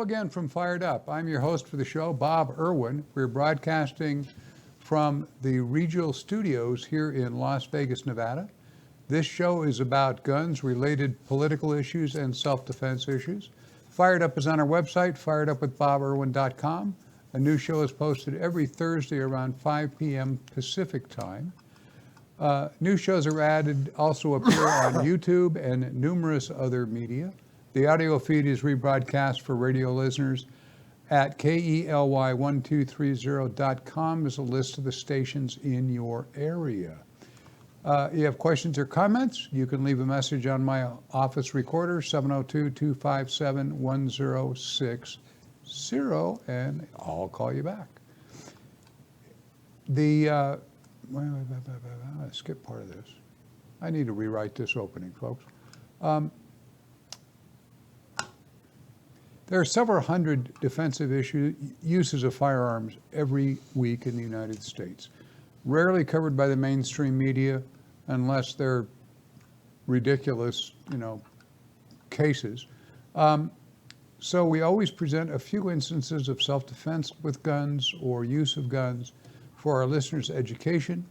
again from Fired Up. I'm your host for the show, Bob Irwin. We're broadcasting from the regional studios here in Las Vegas, Nevada. This show is about guns, related political issues, and self-defense issues. Fired Up is on our website, firedupwithbobiRwin.com. A new show is posted every Thursday around 5 p.m. Pacific time. New shows are added, also appear on YouTube and numerous other media. The audio feed is rebroadcast for radio listeners at KELY1230.com is a list of the stations in your area. You have questions or comments, you can leave a message on my office recorder, 702-257-1060, and I'll call you back. I skipped part of this. I need to rewrite this opening, folks. There are several hundred defensive uses of firearms every week in the United States, rarely covered by the mainstream media unless they're ridiculous, cases. So we always present a few instances of self-defense with guns or use of guns for our listeners' education.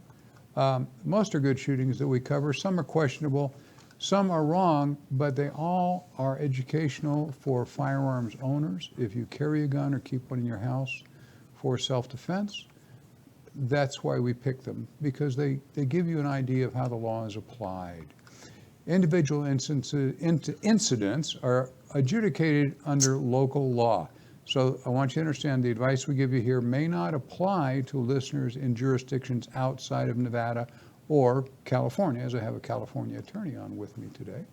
Most are good shootings that we cover. Some are questionable. Some are wrong, but they all are educational for firearms owners. If you carry a gun or keep one in your house for self-defense, that's why we pick them, because they give you an idea of how the law is applied. Individual incidents are adjudicated under local law. So I want you to understand the advice we give you here may not apply to listeners in jurisdictions outside of Nevada or California, as I have a California attorney on with me today.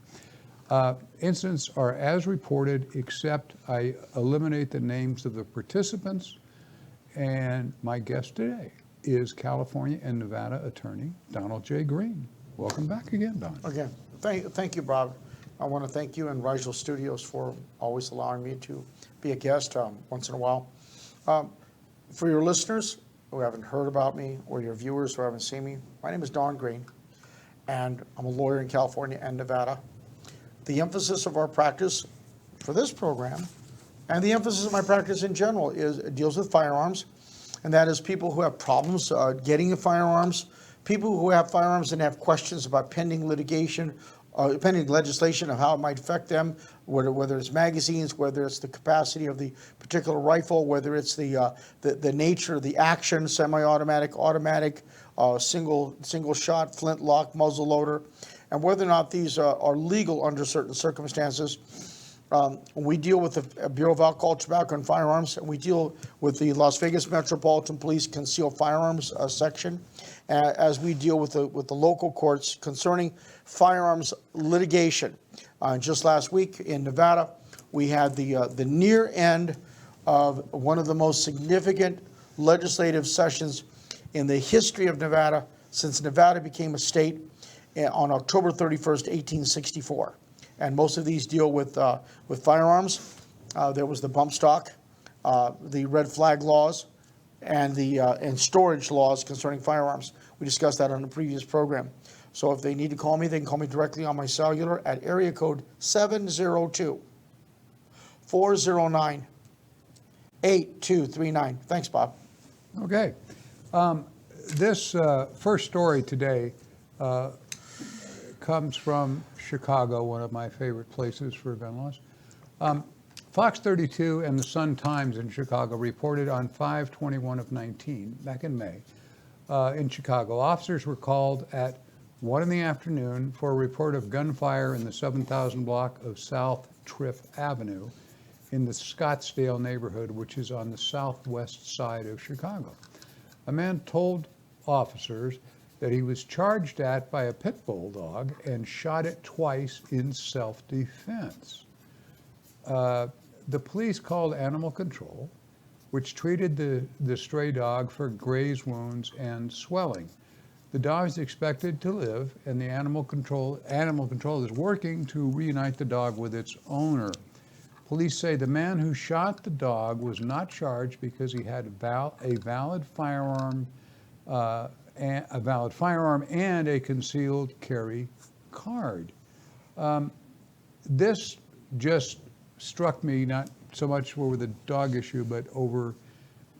Incidents are as reported, except I eliminate the names of the participants. And my guest today is California and Nevada attorney Donald J. Green. Welcome back again, Don. Again, thank you, Bob. I want to thank you and Rigel Studios for always allowing me to be a guest once in a while. For your listeners who haven't heard about me, or your viewers who haven't seen me, my name is Don Green, and I'm a lawyer in California and Nevada. The emphasis of our practice for this program, and the emphasis of my practice in general, deals with firearms, and that is people who have problems getting firearms, people who have firearms and have questions about pending litigation, pending legislation of how it might affect them, whether it's magazines, whether it's the capacity of the particular rifle, whether it's the nature of the action, semi-automatic, automatic, single shot, flintlock, muzzle loader, and whether or not these are legal under certain circumstances. We deal with the Bureau of Alcohol, Tobacco, and Firearms, and we deal with the Las Vegas Metropolitan Police Concealed Firearms section, as we deal with the local courts concerning firearms litigation. Just last week in Nevada, we had the near end of one of the most significant legislative sessions in the history of Nevada since Nevada became a state on October 31st, 1864. And most of these deal with firearms. There was the bump stock, the red flag laws, and and storage laws concerning firearms. We discussed that on the previous program. So if they need to call me, they can call me directly on my cellular at area code 702-409-8239. Thanks, Bob. Okay. This first story today comes from Chicago, one of my favorite places for gun laws. Fox 32 and the Sun-Times in Chicago reported on 5/21/19, back in May, in Chicago, officers were called at 1 in the afternoon for a report of gunfire in the 7,000 block of South Triff Avenue in the Scottsdale neighborhood, which is on the southwest side of Chicago. A man told officers that he was charged at by a pit bull dog and shot it twice in self-defense. The police called animal control, which treated the stray dog for graze wounds and swelling. The dog is expected to live, and the animal control is working to reunite the dog with its owner. Police say the man who shot the dog was not charged because he had a valid firearm and a concealed carry card. This just struck me not so much over the dog issue, but over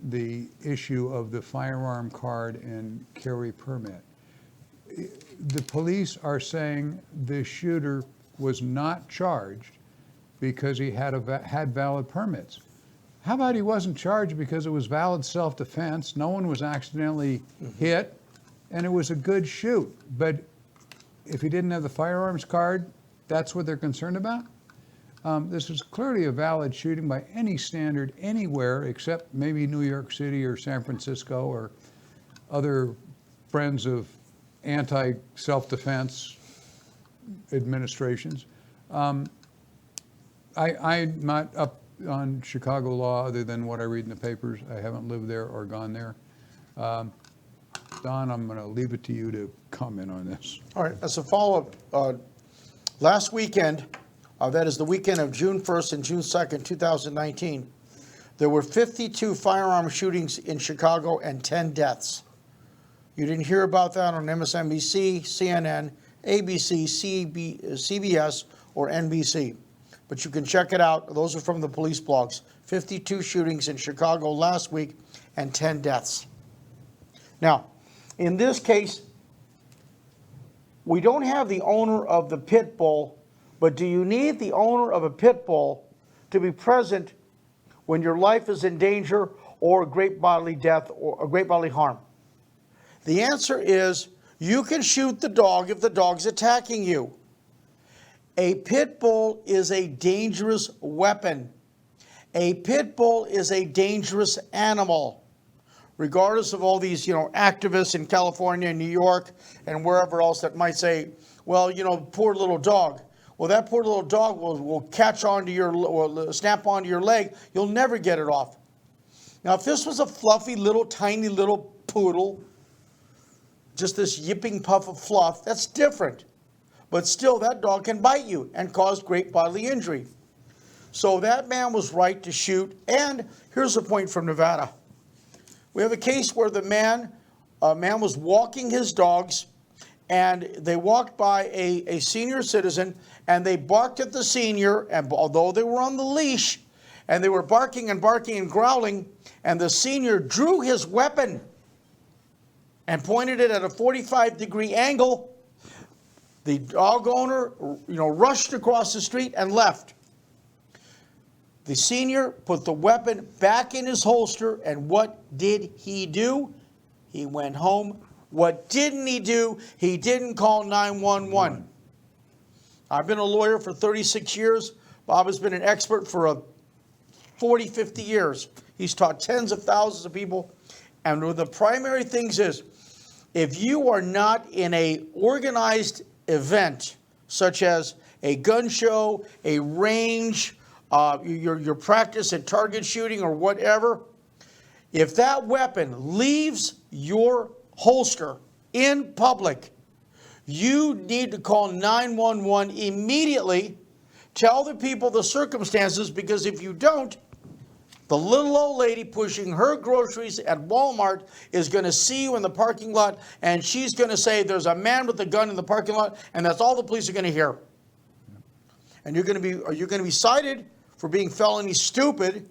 the issue of the firearm card and carry permit. The police are saying the shooter was not charged because he had valid permits. How about he wasn't charged because it was valid self-defense, no one was accidentally hit, and it was a good shoot? But if he didn't have the firearms card, that's what they're concerned about? This is clearly a valid shooting by any standard anywhere except maybe New York City or San Francisco or other friends of anti-self-defense administrations. I'm not up on Chicago law other than what I read in the papers. I haven't lived there or gone there. Don, I'm going to leave it to you to comment on this. All right, as a follow-up, last weekend, that is the weekend of June 1st and June 2nd, 2019, there were 52 firearm shootings in Chicago and 10 deaths. You didn't hear about that on MSNBC, CNN, ABC, CBS, or NBC. But you can check it out. Those are from the police blogs. 52 shootings in Chicago last week and 10 deaths. Now, in this case, we don't have the owner of the pit bull, but do you need the owner of a pit bull to be present when your life is in danger or great bodily death or a great bodily harm? The answer is you can shoot the dog if the dog's attacking you. A pit bull is a dangerous weapon. A pit bull is a dangerous animal. Regardless of all these, activists in California and New York and wherever else that might say, well, poor little dog. Well, that poor little dog will catch onto will snap onto your leg. You'll never get it off. Now, if this was a fluffy little, tiny little poodle, just this yipping puff of fluff, that's different. But still, that dog can bite you and cause great bodily injury. So that man was right to shoot. And here's a point from Nevada. We have a case where a man was walking his dogs, and they walked by a senior citizen, and they barked at the senior, and although they were on the leash, and they were barking and growling, and the senior drew his weapon and pointed it at a 45-degree angle. The dog owner, rushed across the street and left. The senior put the weapon back in his holster, and what did he do? He went home. What didn't he do? He didn't call 911. I've been a lawyer for 36 years. Bob has been an expert for 40, 50 years. He's taught tens of thousands of people. And one of the primary things is, if you are not in a organized event, such as a gun show, a range, your practice at target shooting or whatever, if that weapon leaves your holster in public, you need to call 911 immediately. Tell the people the circumstances, because if you don't, the little old lady pushing her groceries at Walmart is going to see you in the parking lot, and she's going to say there's a man with a gun in the parking lot, and that's all the police are going to hear. And you're going to be cited for being felony stupid.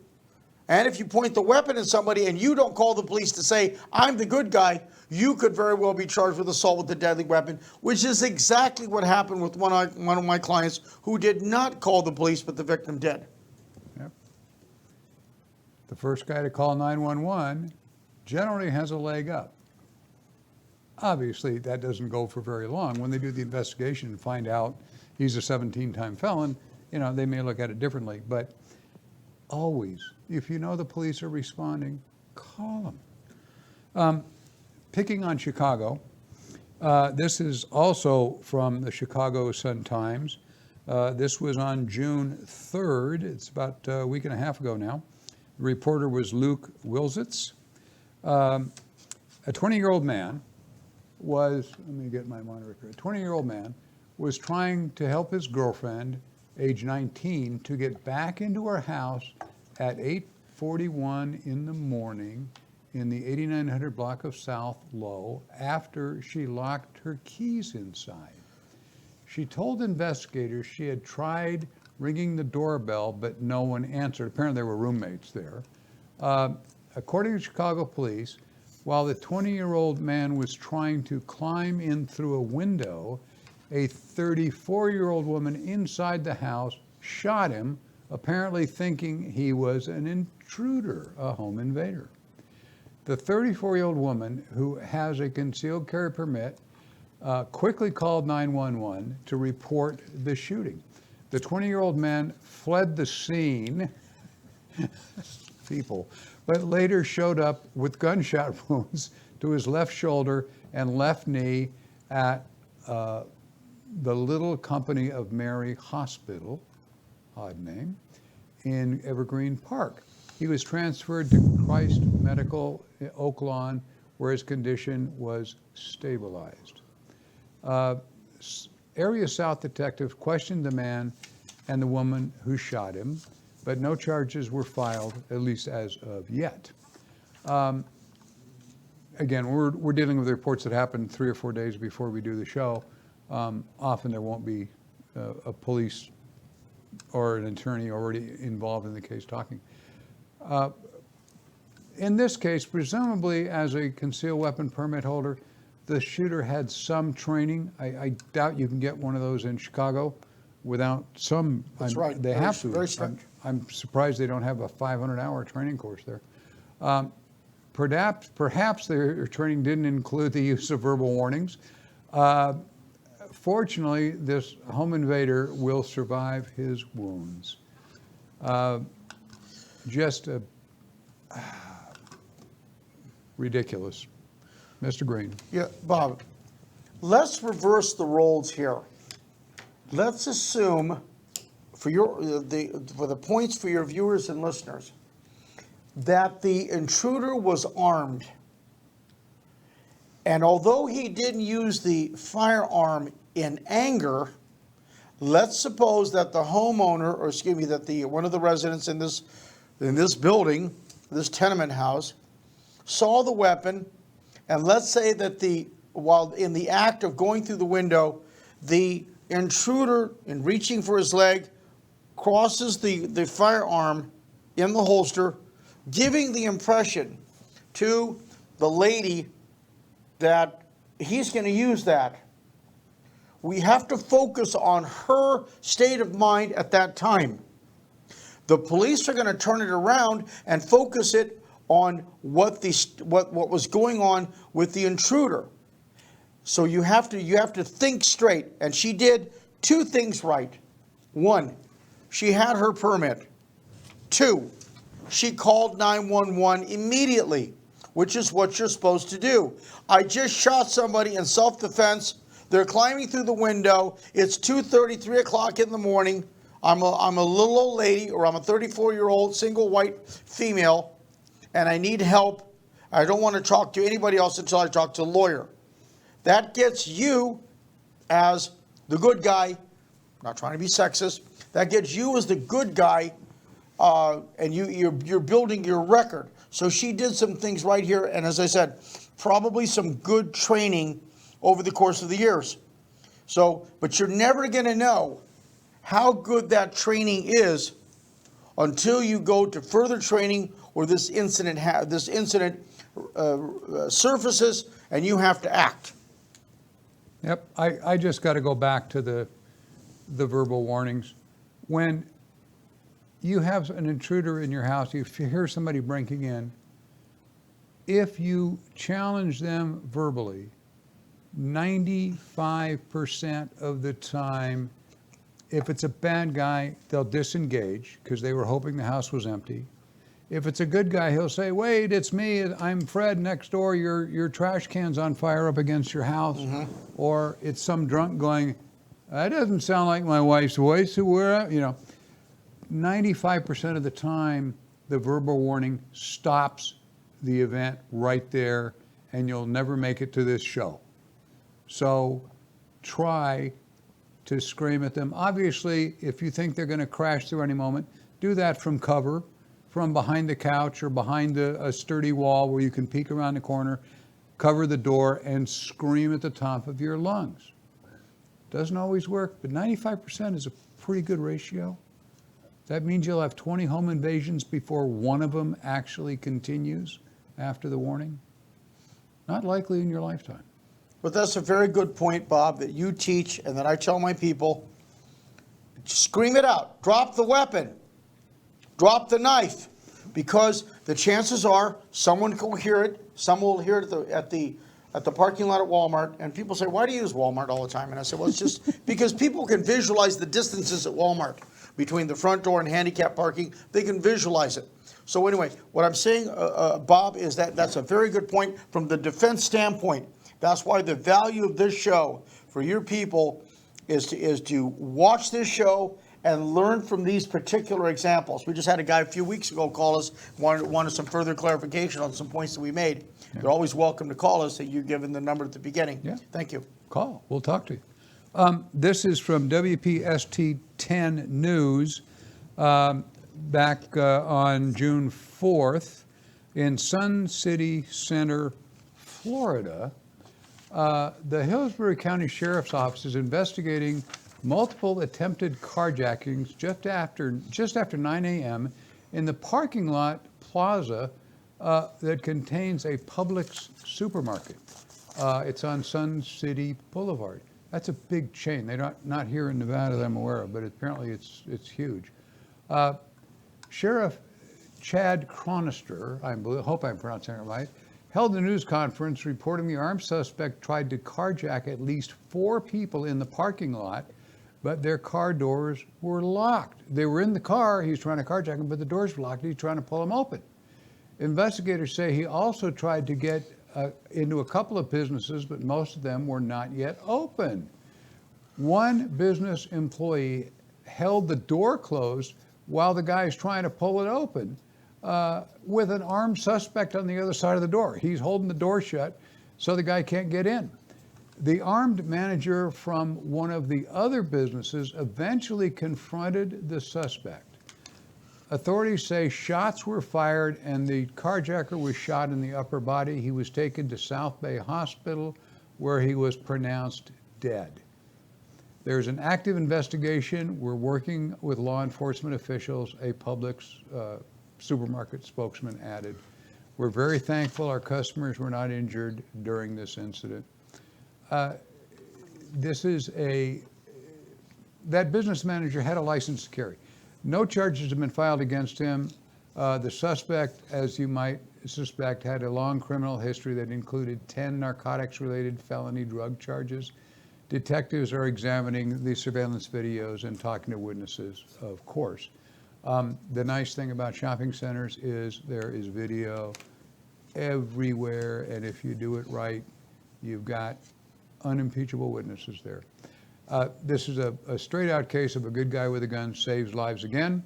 And if you point the weapon at somebody and you don't call the police to say, I'm the good guy, you could very well be charged with assault with a deadly weapon, which is exactly what happened with one of my clients who did not call the police, but the victim did. Yep. The first guy to call 911 generally has a leg up. Obviously, that doesn't go for very long. When they do the investigation and find out he's a 17-time felon, they may look at it differently. But always, if you know the police are responding, call them. Picking on Chicago, this is also from the Chicago Sun-Times. This was on June 3rd. It's about a week and a half ago now. The reporter was Luke Wilzitz. A 20-year-old man was, let me get my monitor here, a 20-year-old man was trying to help his girlfriend, age 19, to get back into her house at 8:41 in the morning in the 8900 block of South Low after she locked her keys inside. She told investigators she had tried ringing the doorbell, but no one answered. Apparently there were roommates there. According to Chicago police, while the 20-year-old man was trying to climb in through a window, a 34-year-old woman inside the house shot him, apparently thinking he was an intruder, a home invader. The 34-year-old woman, who has a concealed carry permit, quickly called 911 to report the shooting. The 20-year-old man fled the scene, but later showed up with gunshot wounds to his left shoulder and left knee at the Little Company of Mary Hospital, odd name, in Evergreen Park. He was transferred to Christ Medical Oak Lawn, where his condition was stabilized. Area South detectives questioned the man and the woman who shot him, but no charges were filed, at least as of yet. Again, we're dealing with reports that happened 3 or 4 days before we do the show. Often there won't be a police or an attorney already involved in the case talking. In this case, presumably as a concealed weapon permit holder, the shooter had some training. I doubt you can get one of those in Chicago without some. That's right. They have to. Very strict. I'm surprised they don't have a 500-hour training course there. Perhaps their training didn't include the use of verbal warnings. Fortunately, this home invader will survive his wounds. Just ridiculous. Mr. Green. Yeah, Bob, let's reverse the roles here. Let's assume, for the points for your viewers and listeners, that the intruder was armed. And although he didn't use the firearm in anger, let's suppose that the homeowner, or excuse me, that one of the residents in this building, this tenement house, saw the weapon, and let's say that while in the act of going through the window, the intruder, in reaching for his leg, crosses the firearm in the holster, giving the impression to the lady that he's going to use that. We have to focus on her state of mind at that time. The police are going to turn it around and focus it on what was going on with the intruder. So you have to think straight. And she did 2 things right. 1, she had her permit. 2, she called 911 immediately, which is what you're supposed to do. I just shot somebody in self-defense. They're climbing through the window. It's 2:30, 3 o'clock in the morning. I'm a little old lady, or I'm a 34-year-old single white female, and I need help. I don't want to talk to anybody else until I talk to a lawyer. That gets you as the good guy, not trying to be sexist, that gets you as the good guy, and you're building your record. So she did some things right here, and as I said, probably some good training over the course of the years. So, but you're never going to know how good that training is until you go to further training, or this incident surfaces and you have to act. Yep, I just got to go back to the verbal warnings. When you have an intruder in your house, if you hear somebody breaking in, if you challenge them verbally, 95% of the time, if it's a bad guy, they'll disengage because they were hoping the house was empty. If it's a good guy, he'll say, wait, it's me, I'm Fred next door, your trash can's on fire up against your house. Mm-hmm. Or it's some drunk going, that doesn't sound like my wife's voice, 95% of the time, the verbal warning stops the event right there, and you'll never make it to this show. So try to scream at them. Obviously, if you think they're going to crash through any moment, do that from cover, from behind the couch or behind a sturdy wall where you can peek around the corner, cover the door, and scream at the top of your lungs. Doesn't always work, but 95% is a pretty good ratio. That means you'll have 20 home invasions before one of them actually continues after the warning? Not likely in your lifetime. But that's a very good point, Bob, that you teach and that I tell my people. Scream it out. Drop the weapon. Drop the knife. Because the chances are someone will hear it. Some will hear it at the parking lot at Walmart. And people say, why do you use Walmart all the time? And I say, well, it's just because people can visualize the distances at Walmart between the front door and handicap parking. They can visualize it. So anyway, what I'm saying, Bob, is that that's a very good point from the defense standpoint. That's why the value of this show for your people is to watch this show and learn from these particular examples. We just had a guy a few weeks ago call us, wanted some further clarification on some points that we made. Yeah. They're always welcome to call us. That you've given the number at the beginning. Yeah. Thank you. Call. We'll talk to you. This is from WPST 10 News back on June 4th in Sun City Center, Florida. The Hillsborough County Sheriff's Office is investigating multiple attempted carjackings just after 9 a.m. in the parking lot plaza that contains a Publix supermarket. It's on Sun City Boulevard. That's a big chain. They're not here in Nevada that I'm aware of, but apparently it's huge. Sheriff Chad Chronister, I hope I'm pronouncing it right, held a news conference reporting the armed suspect tried to carjack at least 4 people in the parking lot, but their car doors were locked. They were in the car, he was trying to carjack them, but the doors were locked, he was trying to pull them open. Investigators say he also tried to get into a couple of businesses, but most of them were not yet open. One business employee held the door closed while the guy is trying to pull it open with an armed suspect on the other side of the door. He's holding the door shut so the guy can't get in. The armed manager from one of the other businesses eventually confronted the suspect. Authorities say shots were fired and the carjacker was shot in the upper body. He was taken to South Bay Hospital where he was pronounced dead. There's an active investigation. We're working with law enforcement officials, a Publix supermarket spokesman added. We're very thankful our customers were not injured during this incident. That business manager had a license to carry. No charges have been filed against him. The suspect, as you might suspect, had a long criminal history that included 10 narcotics-related felony drug charges. Detectives are examining the surveillance videos and talking to witnesses, of course. The nice thing about shopping centers is there is video everywhere, and if you do it right, you've got unimpeachable witnesses there. This is a straight-out case of a good guy with a gun saves lives again.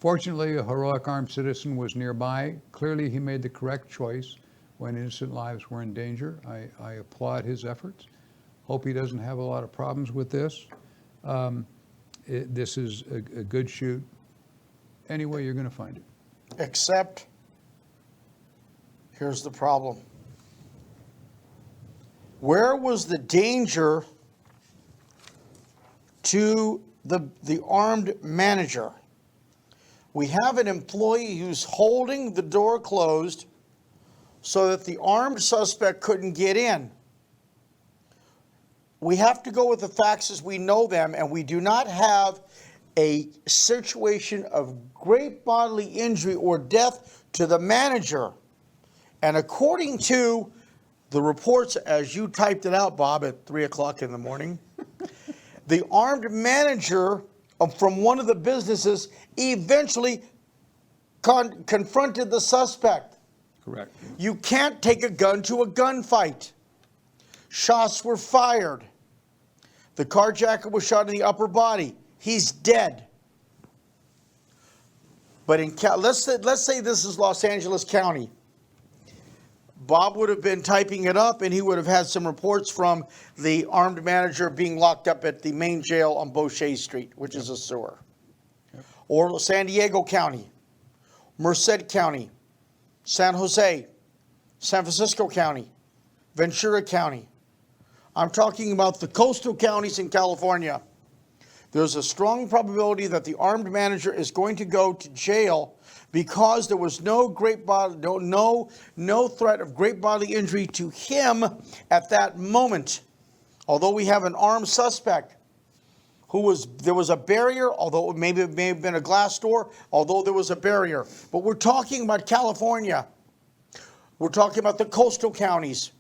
Fortunately, a heroic armed citizen was nearby. Clearly, he made the correct choice when innocent lives were in danger. I applaud his efforts. Hope he doesn't have a lot of problems with this. This is a good shoot. Any way you're going to find it. Except, here's the problem. Where was the danger to the armed manager? We have an employee who's holding the door closed so that the armed suspect couldn't get in. We have to go with the facts as we know them, and we do not have a situation of great bodily injury or death to the manager. And according to the reports, as you typed it out, Bob, at 3 o'clock in the morning, the armed manager from one of the businesses eventually confronted the suspect. Correct. You can't take a gun to a gunfight. Shots were fired. The carjacker was shot in the upper body. He's dead. But let's say this is Los Angeles County. Bob would have been typing it up, and he would have had some reports from the armed manager being locked up at the main jail on Boucher Street, which is a sewer. Yep. Or San Diego County, Merced County, San Jose, San Francisco County, Ventura County. I'm talking about the coastal counties in California. there's a strong probability that the armed manager is going to go to jail because there was no threat of great bodily injury to him at that moment. Although we have an armed suspect there was a barrier, although it may have been a glass door, although there was a barrier. But we're talking about California. We're talking about the coastal counties.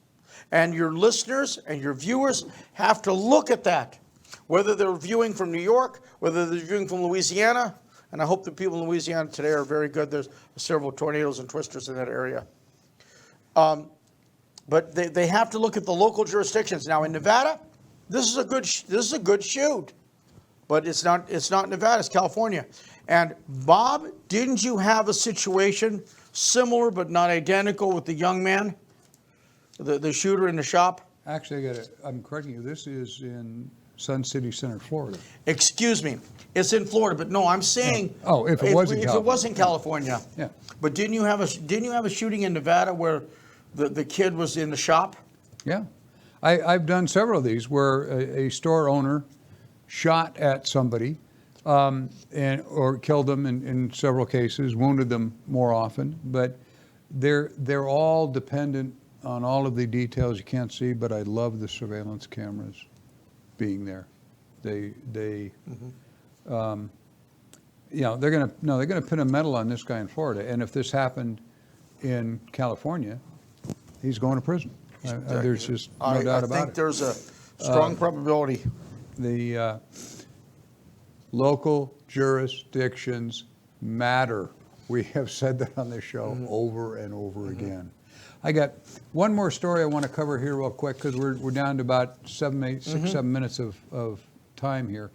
And your listeners and your viewers have to look at that. Whether they're viewing from New York, whether they're viewing from Louisiana, and I hope the people in Louisiana today are very good. There's several tornadoes and twisters in that area. But they have to look at the local jurisdictions. Now in Nevada, this is a good shoot, but it's not Nevada, it's California. And Bob, didn't you have a situation similar but not identical with the young man, the shooter in the shop? Actually, I'm correcting you. This is in Sun City Center, Florida. Excuse me. It's in Florida, but no, I'm saying. Oh, if it was in California. If it was in California. Yeah. But didn't you have a shooting in Nevada where the kid was in the shop? Yeah. I've done several of these where a store owner shot at somebody or killed them in several cases, wounded them more often. But they're all dependent on all of the details you can't see, but I love the surveillance cameras being there. They're gonna pin a medal on this guy in Florida, and if this happened in California, he's going to prison. There's just no doubt about it. I think there's a strong probability. The local jurisdictions matter. We have said that on this show over and over again. I got one more story I want to cover here real quick because we're down to about 7 minutes of time here.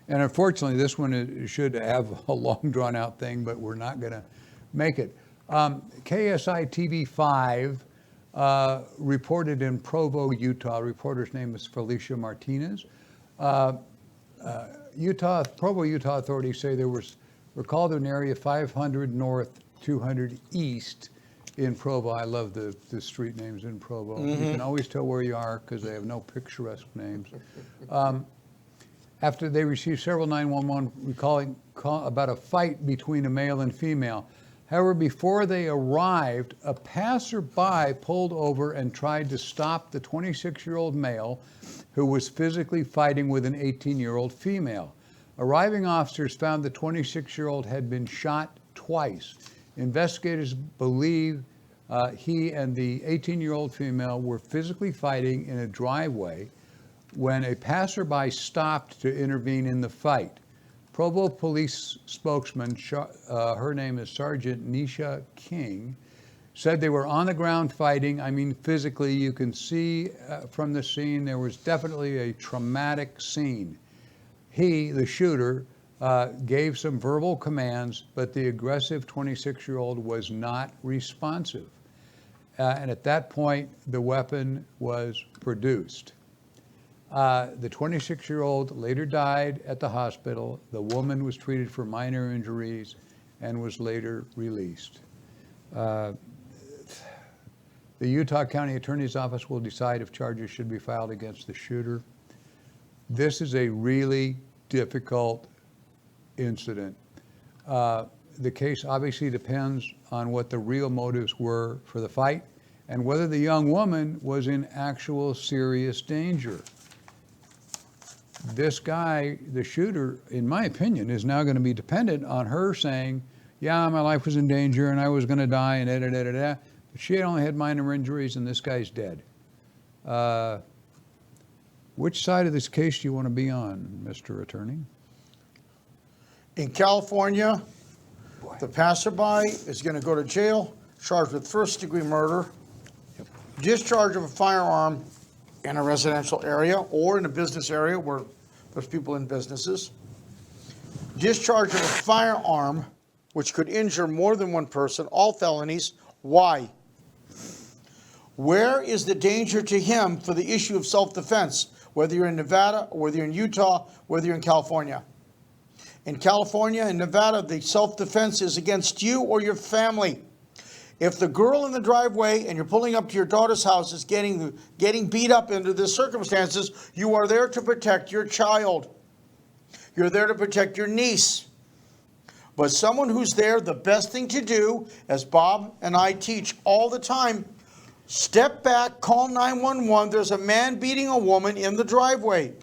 And unfortunately, this one should have a long drawn-out thing, but we're not going to make it. KSI TV 5 reported in Provo, Utah. Reporter's name is Felicia Martinez. Provo, Utah authorities say we're called to an area 500 north, 200 east in Provo. I love the street names in Provo. You can always tell where you are because they have no picturesque names. After they received several 911 calling about a fight between a male and female. However, before they arrived, a passerby pulled over and tried to stop the 26-year-old male who was physically fighting with an 18-year-old female. Arriving officers found the 26-year-old had been shot twice. Investigators believe he and the 18-year-old female were physically fighting in a driveway when a passerby stopped to intervene in the fight. Provo police spokesman, her name is Sergeant Nisha King, said they were on the ground fighting. I mean, physically, you can see from the scene, there was definitely a traumatic scene. He, the shooter, gave some verbal commands, but the aggressive 26-year-old was not responsive. And at that point, the weapon was produced. The 26-year-old later died at the hospital. The woman was treated for minor injuries and was later released. The Utah County Attorney's Office will decide if charges should be filed against the shooter. This is a really difficult incident. The case obviously depends on what the real motives were for the fight and whether the young woman was in actual serious danger. This guy, the shooter, in my opinion, is now going to be dependent on her saying, yeah, my life was in danger and I was going to die and da-da-da-da-da. But she had only had minor injuries and this guy's dead. Which side of this case do you want to be on, Mr. Attorney? In California, the passerby is going to go to jail, charged with first-degree murder, discharge of a firearm in a residential area or in a business area where there's people in businesses, discharge of a firearm which could injure more than one person, all felonies. Why? Where is the danger to him for the issue of self-defense, whether you're in Nevada, or whether you're in Utah, whether you're in California? In California and Nevada, the self-defense is against you or your family. If the girl in the driveway and you're pulling up to your daughter's house is getting beat up under the circumstances, you are there to protect your child. You're there to protect your niece. But someone who's there, the best thing to do, as Bob and I teach all the time, step back, call 911. There's a man beating a woman in the driveway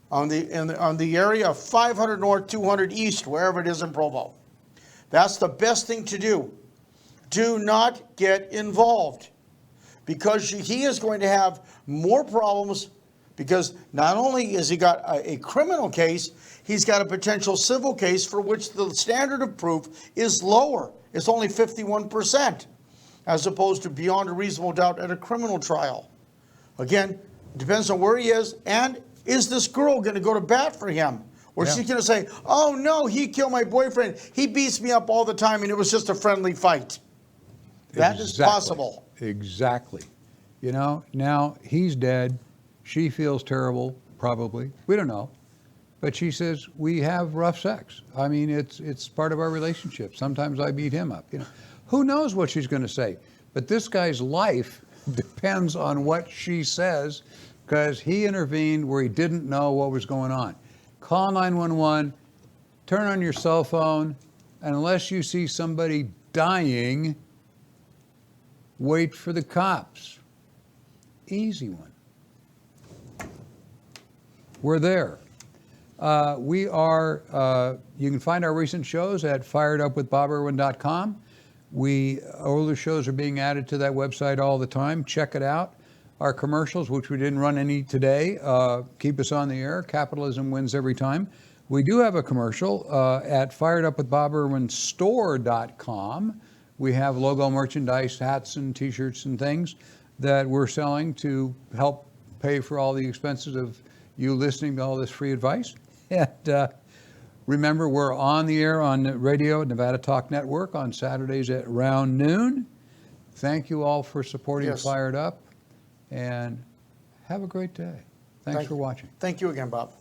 on the area of 500 North, 200 East, wherever it is in Provo. That's the best thing to do. Do not get involved, because he is going to have more problems, because not only has he got a criminal case, he's got a potential civil case for which the standard of proof is lower. It's only 51%, as opposed to beyond a reasonable doubt at a criminal trial. Again, it depends on where he is, and is this girl going to go to bat for him? Or she's going to say, oh no, he killed my boyfriend. He beats me up all the time and it was just a friendly fight. That is possible. Exactly. You know, now he's dead. She feels terrible, probably. We don't know. But she says, we have rough sex. I mean, it's part of our relationship. Sometimes I beat him up. You know, who knows what she's going to say? But this guy's life depends on what she says, because he intervened where he didn't know what was going on. Call 911, turn on your cell phone, and unless you see somebody dying, wait for the cops. Easy one. We're there. You can find our recent shows at firedupwithboberwin.com. Older shows are being added to that website all the time. Check it out. Our commercials, which we didn't run any today, keep us on the air. Capitalism wins every time. We do have a commercial at firedupwithboberwinstore.com. We have logo merchandise, hats and T-shirts and things that we're selling to help pay for all the expenses of you listening to all this free advice. And remember, we're on the air on radio at Nevada Talk Network on Saturdays at around noon. Thank you all for supporting Fired Up, and have a great day. Thanks for watching. Thank you again, Bob.